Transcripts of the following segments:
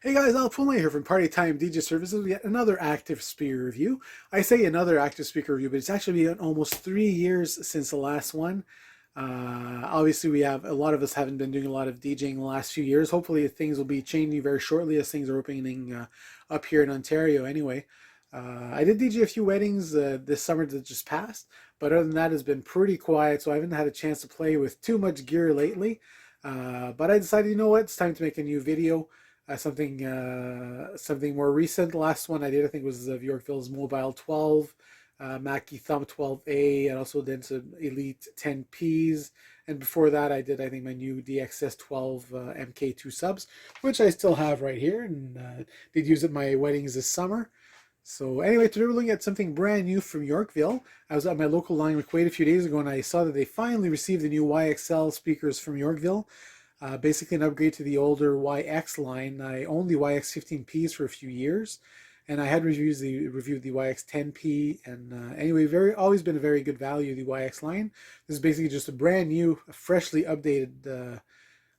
Hey guys, Al Pulmay here from Party Time DJ Services. We got another active speaker review. I say another active speaker review, but it's actually been almost 3 years since the last one. Obviously, we have a lot of us haven't been doing a lot of DJing the last few years. Hopefully, things will be changing very shortly as things are opening up here in Ontario. Anyway, I did DJ a few weddings this summer that just passed, but other than that, it's been pretty quiet. So I haven't had a chance to play with too much gear lately. But I decided, you know what, it's time to make a new video. Something more recent. The last one I did, I think, was of Yorkville's Mobile 12, Mackie Thumb 12A, and also did some Elite 10Ps. And before that, I did, I think, my new DXS 12 MK2 subs, which I still have right here, and did use at my weddings this summer. So anyway, today we're looking at something brand new from Yorkville. I was at my local line with Quaid a few days ago, and I saw that they finally received the new YXL speakers from Yorkville. Basically an upgrade to the older YX line. I owned the YX15Ps for a few years, and I had reviewed the YX10P, and anyway, always been a very good value, the YX line. This is basically just a brand new, freshly updated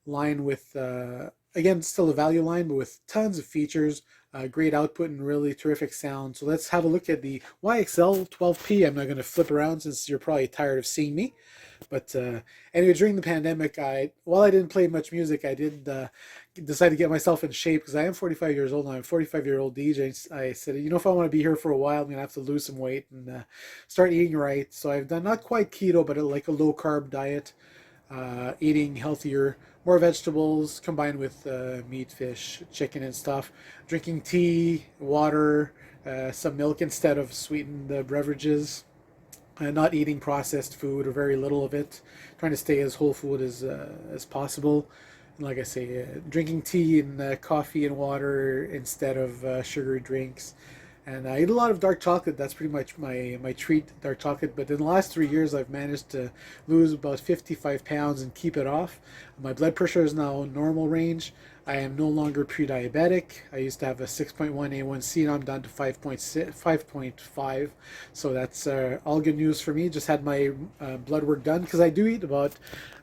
line with, again, still a value line, but with tons of features, great output, and really terrific sound. So let's have a look at the YXL12P. I'm not going to flip around since you're probably tired of seeing me. But anyway, during the pandemic, while I didn't play much music, I did decide to get myself in shape because I am 45 years old now. I'm a 45-year-old DJ. I said, you know, if I want to be here for a while, I'm going to have to lose some weight and start eating right. So I've done not quite keto, but like a low-carb diet, eating healthier, more vegetables combined with meat, fish, chicken, and stuff. Drinking tea, water, some milk instead of sweetened beverages. Not eating processed food or very little of it, trying to stay as whole food as possible. And like I say, drinking tea and coffee and water instead of sugary drinks. And I eat a lot of dark chocolate. That's pretty much my treat, dark chocolate. But in the last 3 years, I've managed to lose about 55 pounds and keep it off. My blood pressure is now normal range. I am no longer pre-diabetic. I used to have a 6.1 A1C, now I'm down to 5.5. So that's all good news for me. Just had my blood work done because I do eat about,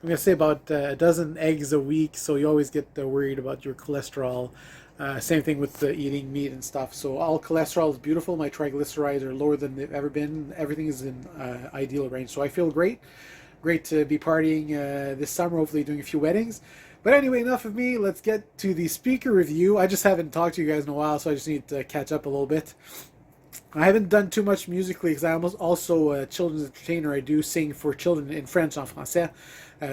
I'm going to say about a dozen eggs a week. So you always get worried about your cholesterol. Same thing with eating meat and stuff. So all cholesterol is beautiful. My triglycerides are lower than they've ever been. Everything is in ideal range. So I feel great. Great to be partying this summer, hopefully doing a few weddings. But anyway, enough of me. Let's get to the speaker review. I just haven't talked to you guys in a while, so I just need to catch up a little bit. I haven't done too much musically because I'm also a children's entertainer. I do sing for children in French, en français,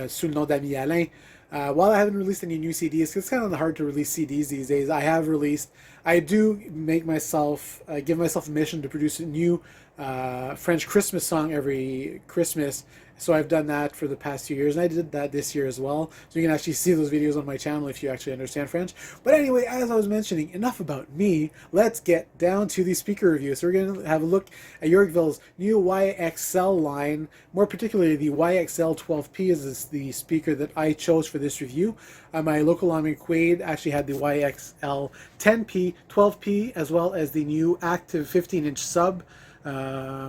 sous le nom d'Ami Alain. While I haven't released any new CDs, it's kind of hard to release CDs these days. I do make myself, give myself a mission to produce a new French Christmas song every Christmas. So I've done that for the past 2 years, and I did that this year as well. So you can actually see those videos on my channel if you actually understand French. But anyway, as I was mentioning, enough about me. Let's get down to the speaker review. So we're going to have a look at Yorkville's new YXL line. More particularly, the YXL12P is the speaker that I chose for this review. My local line Quaid actually had the YXL10P, 12P, as well as the new active 15-inch sub,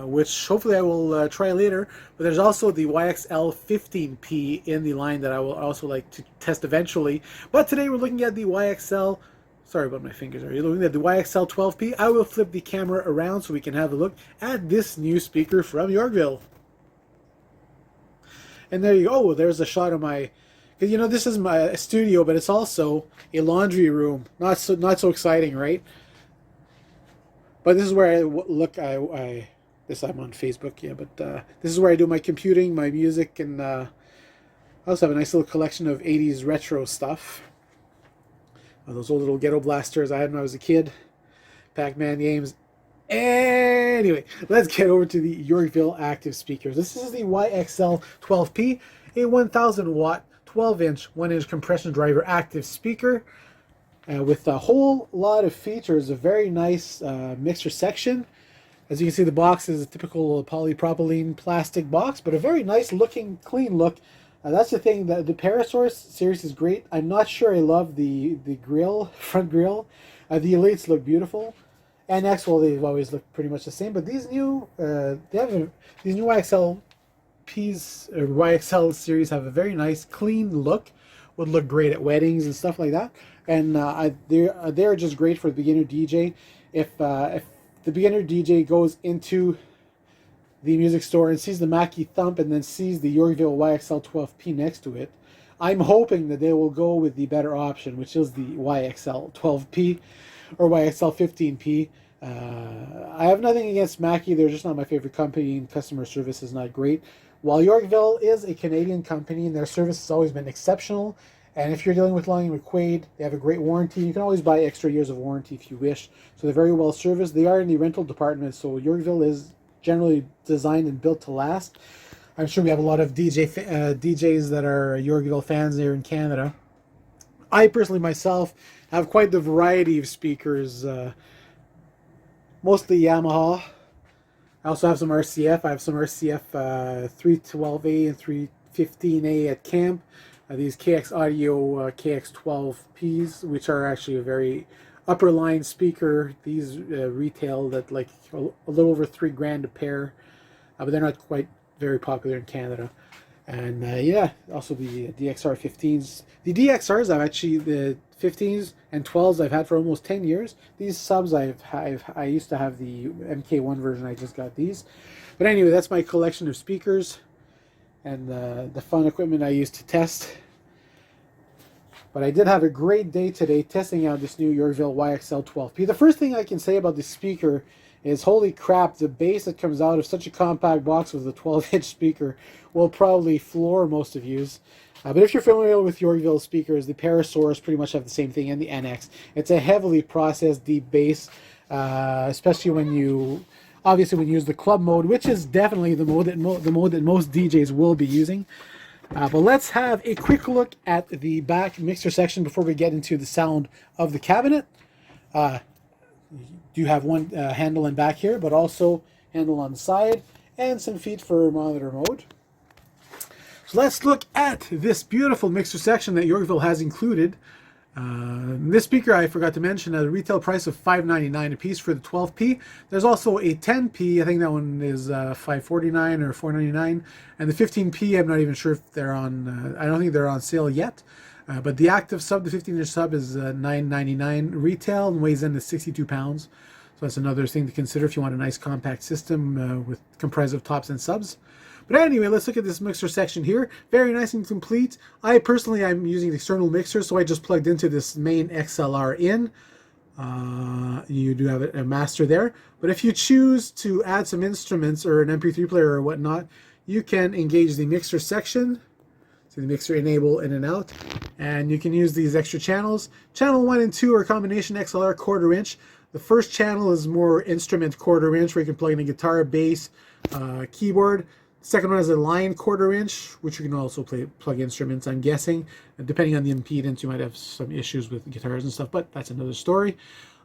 which hopefully I will try later. But there's also the YXL15P in the line that I will also like to test eventually. But today we're looking at the YXL, sorry about my fingers, are you looking at the YXL12P? I will flip the camera around so we can have a look at this new speaker from Yorkville. And there you go. Oh, there's a shot of my, because you know this is my studio, but it's also a laundry room. Not so exciting, right? But this is where I'm on Facebook, yeah. But this is where I do my computing, my music, and I also have a nice little collection of '80s retro stuff. Those old little ghetto blasters I had when I was a kid, Pac-Man games. Anyway, let's get over to the Yorkville active speakers. This is the YXL12P, a 1,000 watt, 12-inch, 1-inch compression driver active speaker. With a whole lot of features, a very nice mixer section. As you can see, the box is a typical polypropylene plastic box, but a very nice looking, clean look. That's the thing, the Parasource series is great. I'm not sure I love the grill, front grill. The Elites look beautiful. And well, they've always looked pretty much the same, but these new, these new YXL YXL series have a very nice, clean look. Would look great at weddings and stuff like that. and they're just great for the beginner DJ. If the beginner DJ goes into the music store and sees the Mackie Thump and then sees the Yorkville YXL12P next to it, I'm hoping that they will go with the better option, which is the YXL12P or YXL15P. I have nothing against Mackie. They're just not my favorite company, and customer service is not great. While Yorkville is a Canadian company, and their service has always been exceptional, and if you're dealing with Long & McQuaid, they have a great warranty. You can always buy extra years of warranty if you wish. So they're very well serviced. They are in the rental department, so Yorkville is generally designed and built to last. I'm sure we have a lot of DJs that are Yorkville fans there in Canada. I personally myself have quite the variety of speakers, mostly Yamaha. I also have some RCF. I have some RCF 312A and 315A at camp. These KX Audio KX12Ps, which are actually a very upper line speaker. These retail at like a little over $3,000 a pair, but they're not quite very popular in Canada. And yeah, also the DXR 15s. The DXRs I've actually, the 15s and 12s I've had for almost 10 years. These subs I used to have the MK1 version. I just got these. But anyway, that's my collection of speakers and the fun equipment I used to test. But I did have a great day today testing out this new Yorkville YXL12P. The first thing I can say about this speaker is, holy crap, the bass that comes out of such a compact box with a 12-inch speaker will probably floor most of you. But if you're familiar with Yorkville speakers, the Parasaurus pretty much have the same thing, and the NX. It's a heavily processed deep bass, especially when you use the club mode, which is definitely the mode that most DJs will be using. But let's have a quick look at the back mixer section before we get into the sound of the cabinet. You have one handle in back here, but also handle on the side and some feet for monitor mode. So let's look at this beautiful mixer section that Yorkville has included. This speaker, I forgot to mention, at a retail price of $5.99 a piece for the 12P. There's also a 10P. I think that one is $5.49 or $4.99, and the 15P, I'm not even sure if they're on. I don't think they're on sale yet. But the active sub, the 15-inch sub, is $9.99 retail and weighs in at 62 pounds. So that's another thing to consider if you want a nice compact system with comprised of tops and subs. But anyway, let's look at this mixer section here. Very nice and complete. I'm using an external mixer, so I just plugged into this main XLR in. You do have a master there. But if you choose to add some instruments or an MP3 player or whatnot, you can engage the mixer section. So the mixer enable in and out. And you can use these extra channels. Channel 1 and 2 are combination XLR 1/4 inch. The first channel is more instrument 1/4 inch, where you can plug in a guitar, bass, keyboard. The second one is a line 1/4 inch, which you can also plug instruments, I'm guessing. And depending on the impedance, you might have some issues with guitars and stuff, but that's another story.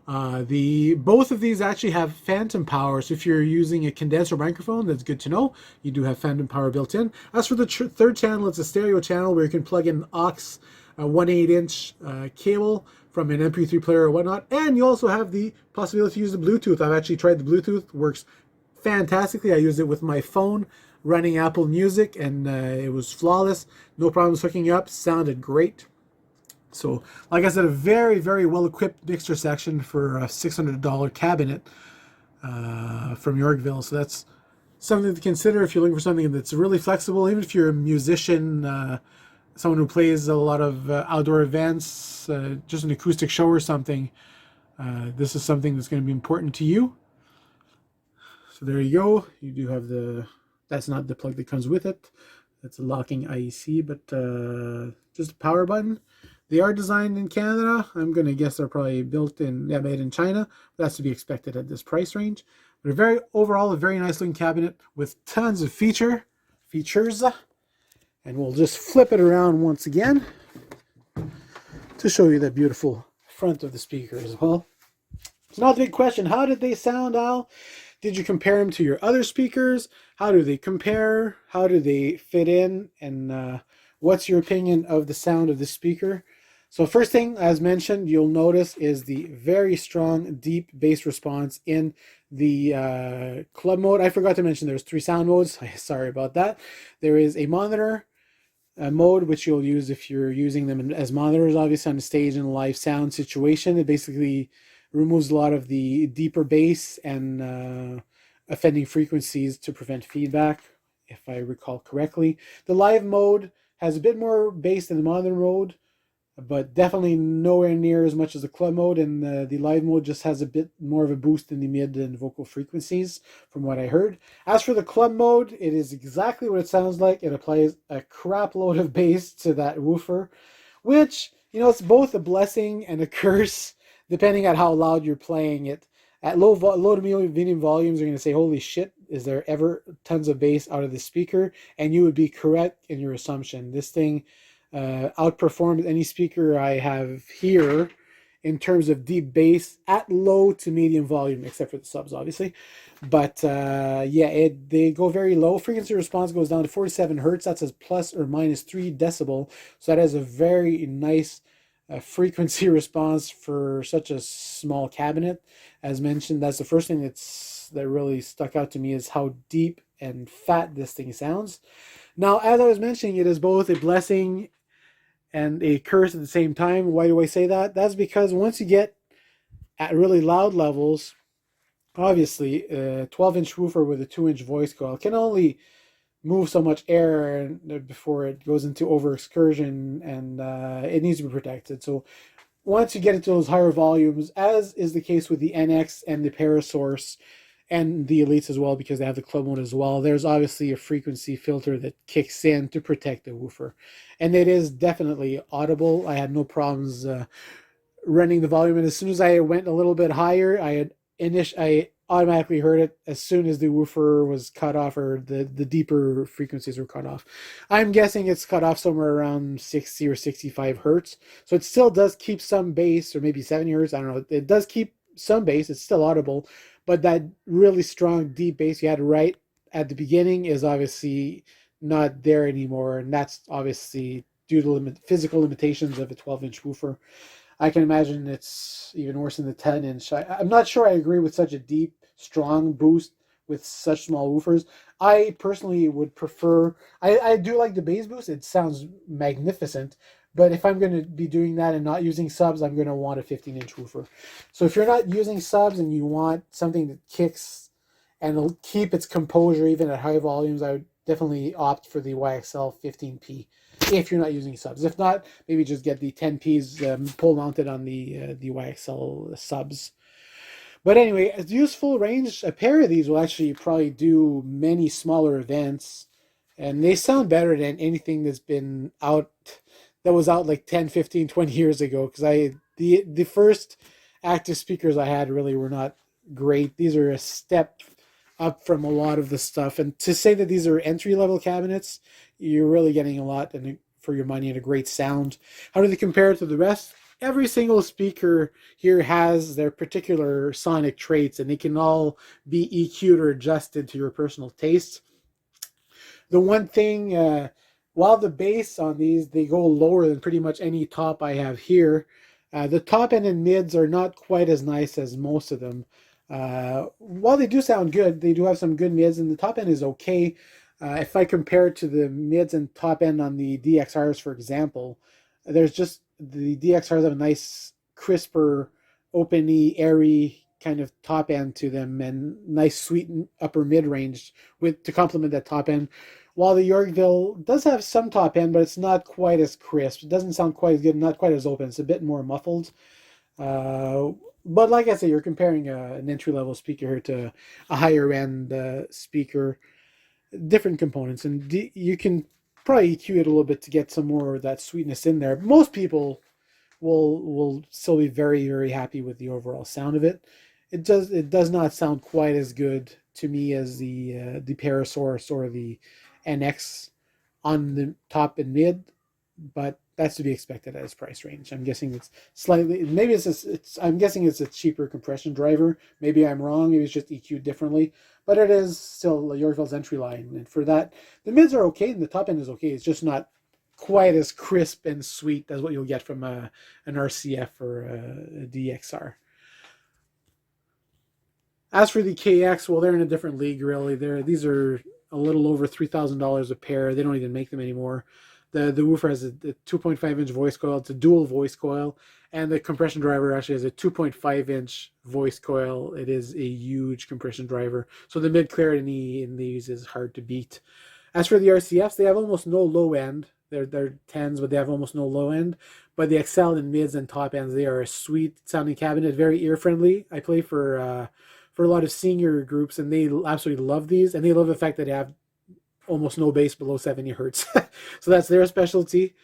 Both of these actually have phantom power, so if you're using a condenser microphone, that's good to know. You do have phantom power built in. As for the third channel, it's a stereo channel where you can plug in aux 1/8 inch cable from an MP3 player or whatnot, and you also have the possibility to use the Bluetooth. I've actually tried the Bluetooth, works fantastically. I used it with my phone running Apple Music, and it was flawless. No problems hooking up, sounded great. So, like I said, a very, very well-equipped mixer section for a $600 cabinet from Yorkville. So that's something to consider if you're looking for something that's really flexible. Even if you're a musician, someone who plays a lot of outdoor events, just an acoustic show or something, this is something that's going to be important to you. So there you go. You do have that's not the plug that comes with it. That's a locking IEC, but just a power button. They are designed in Canada. I'm going to guess they're probably made in China. That's to be expected at this price range. But overall, a very nice looking cabinet with tons of features. And we'll just flip it around once again to show you the beautiful front of the speaker as well. So now the big question, how did they sound, Al? Did you compare them to your other speakers? How do they compare? How do they fit in? And what's your opinion of the sound of the speaker? So first thing, as mentioned, you'll notice is the very strong, deep bass response in the club mode. I forgot to mention there's 3 sound modes. Sorry about that. There is a monitor, mode, which you'll use if you're using them as monitors, obviously on the stage in a live sound situation. It basically removes a lot of the deeper bass and offending frequencies to prevent feedback, if I recall correctly. The live mode has a bit more bass than the monitor mode, but definitely nowhere near as much as the club mode, and the live mode just has a bit more of a boost in the mid and vocal frequencies from what I heard. As for the club mode, it is exactly what it sounds like. It applies a crap load of bass to that woofer, which, you know, it's both a blessing and a curse depending on how loud you're playing it. At low to medium volumes, you're going to say, holy shit, is there ever tons of bass out of the speaker? And you would be correct in your assumption. This thing outperforms any speaker I have here in terms of deep bass at low to medium volume, except for the subs, obviously. But yeah, they go very low. Frequency response goes down to 47 hertz. That's a plus or minus 3 decibel. So that has a very nice frequency response for such a small cabinet. As mentioned, that's the first thing that really stuck out to me, is how deep and fat this thing sounds. Now, as I was mentioning, it is both a blessing and a curse at the same time. Why do I say that? That's because once you get at really loud levels, obviously, a 12-inch woofer with a 2-inch voice coil can only move so much air before it goes into over excursion, and it needs to be protected. So once you get into those higher volumes, as is the case with the NX and the Parasource and the Elites as well, because they have the club mode as well, there's obviously a frequency filter that kicks in to protect the woofer. And it is definitely audible. I had no problems running the volume, and as soon as I went a little bit higher, I automatically heard it as soon as the woofer was cut off, or the deeper frequencies were cut off. I'm guessing it's cut off somewhere around 60 or 65 hertz. So it still does keep some bass, or maybe 70 hertz. I don't know. It does keep some bass. It's still audible, but that really strong deep bass you had right at the beginning is obviously not there anymore, and that's obviously due to physical limitations of a 12-inch woofer. I can imagine it's even worse than the 10-inch. I'm not sure I agree with such a deep, strong boost with such small woofers. I personally would prefer, I do like the bass boost. It sounds magnificent. But if I'm going to be doing that and not using subs, I'm going to want a 15-inch woofer. So if you're not using subs and you want something that kicks and will keep its composure even at high volumes, I would definitely opt for the YXL15P if you're not using subs. If not, maybe just get the 10Ps pole mounted on the YXL subs. But anyway, as useful range, a pair of these will actually probably do many smaller events, and they sound better than anything that was out like 10, 15, 20 years ago, because the first active speakers I had really were not great. These are a step up from a lot of the stuff, and to say that these are entry level cabinets, you're really getting a lot for your money and a great sound. How do they compare to the rest? Every single speaker here has their particular sonic traits, and they can all be EQ'd or adjusted to your personal tastes. The one thing, while the bass on these, they go lower than pretty much any top I have here, the top end and mids are not quite as nice as most of them. While they do sound good, they do have some good mids, and the top end is okay. If I compare it to the mids and top end on the DXRs, for example, there's just the DXRs have a nice, crisper, open-y, airy kind of top end to them, and nice, sweet upper mid range to complement that top end. While the Yorkville does have some top end, but it's not quite as crisp. It doesn't sound quite as good, not quite as open. It's a bit more muffled. Uh, but like I said, you're comparing an entry-level speaker here to a higher-end speaker, different components, and you can probably EQ it a little bit to get some more of that sweetness in there. Most people will still be very, very happy with the overall sound of it. It does not sound quite as good to me as the Parasaurus or the NX on the top and mid, but that's to be expected at its price range. I'm guessing it's slightly, maybe I'm guessing it's a cheaper compression driver. Maybe I'm wrong. Maybe it's just EQ'd differently, but it is still Yorkville's entry line. And for that, the mids are okay and the top end is okay. It's just not quite as crisp and sweet as what you'll get from an RCF or a DXR. As for the KX, well, they're in a different league, really. These are a little over $3,000 a pair. They don't even make them anymore. The woofer has a 2.5-inch voice coil. It's a dual voice coil, and the compression driver actually has a 2.5-inch voice coil. It is a huge compression driver, so the mid clarity in these is hard to beat. As for the RCFs, they have almost no low end. They're 10s, but they have almost no low end. But the XL and mids and top ends, they are a sweet sounding cabinet, very ear friendly. I play for a lot of senior groups, and they absolutely love these, and they love the fact that they have almost no bass below 70 hertz. So that's their specialty.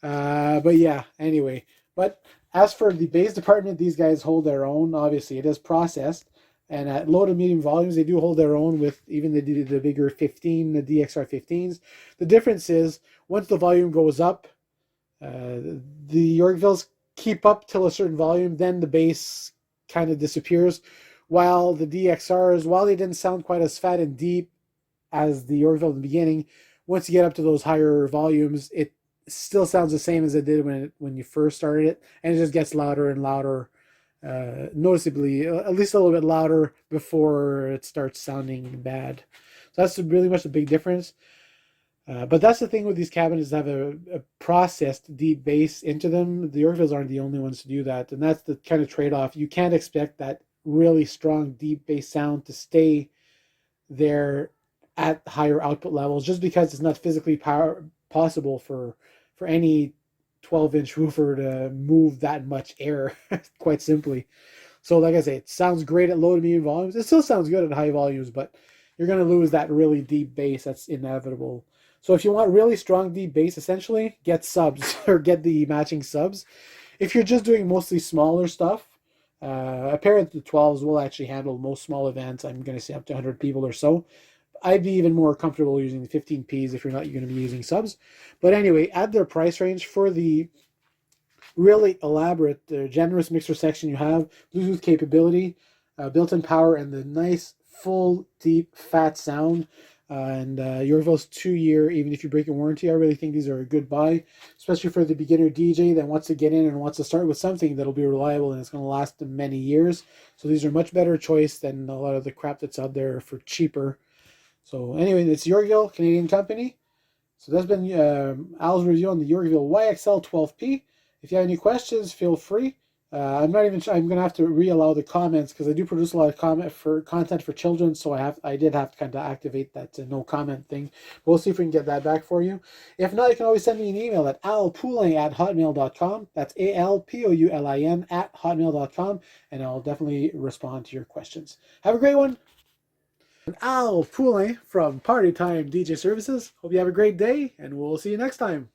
But yeah, anyway. But as for the bass department, these guys hold their own. Obviously, it is processed. And at low to medium volumes, they do hold their own with even the bigger 15, the DXR 15s. The difference is once the volume goes up, the Yorkvilles keep up till a certain volume, then the bass kind of disappears. While the DXRs, while they didn't sound quite as fat and deep as the Yorkville in the beginning, once you get up to those higher volumes, it still sounds the same as it did when you first started it, and it just gets louder and louder, noticeably, at least a little bit louder before it starts sounding bad. So that's really much the big difference. But that's the thing with these cabinets, have a processed deep bass into them. The Yorkvilles aren't the only ones to do that, and that's the kind of trade-off. You can't expect that really strong deep bass sound to stay there at higher output levels just because it's not physically possible for any 12-inch woofer to move that much air, quite simply. So like I say, it sounds great at low to medium volumes. It still sounds good at high volumes, but you're going to lose that really deep bass. That's inevitable. So if you want really strong deep bass, essentially get subs or get the matching subs. If you're just doing mostly smaller stuff, a pair of the 12s will actually handle most small events. I'm going to say up to 100 people or so. I'd be even more comfortable using the 15Ps if you're not going to be using subs. But anyway, at their price range for the really elaborate, generous mixer section, you have Bluetooth capability, built-in power, and the nice, full, deep, fat sound. And Yorkville's 2-year, even if you break a warranty, I really think these are a good buy, especially for the beginner DJ that wants to get in and wants to start with something that'll be reliable and it's going to last them many years. So these are a much better choice than a lot of the crap that's out there for cheaper. So anyway, it's Yorkville, Canadian company. So that's been Al's review on the Yorkville YXL12P. If you have any questions, feel free. I'm not even sure. I'm going to have to re-allow the comments because I do produce a lot of content for children, so I did have to kind of activate that no comment thing. We'll see if we can get that back for you. If not, you can always send me an email at alpoulin@hotmail.com. That's ALPOULIN @hotmail.com, and I'll definitely respond to your questions. Have a great one. Al Poulin from Party Time DJ Services. Hope you have a great day, and we'll see you next time.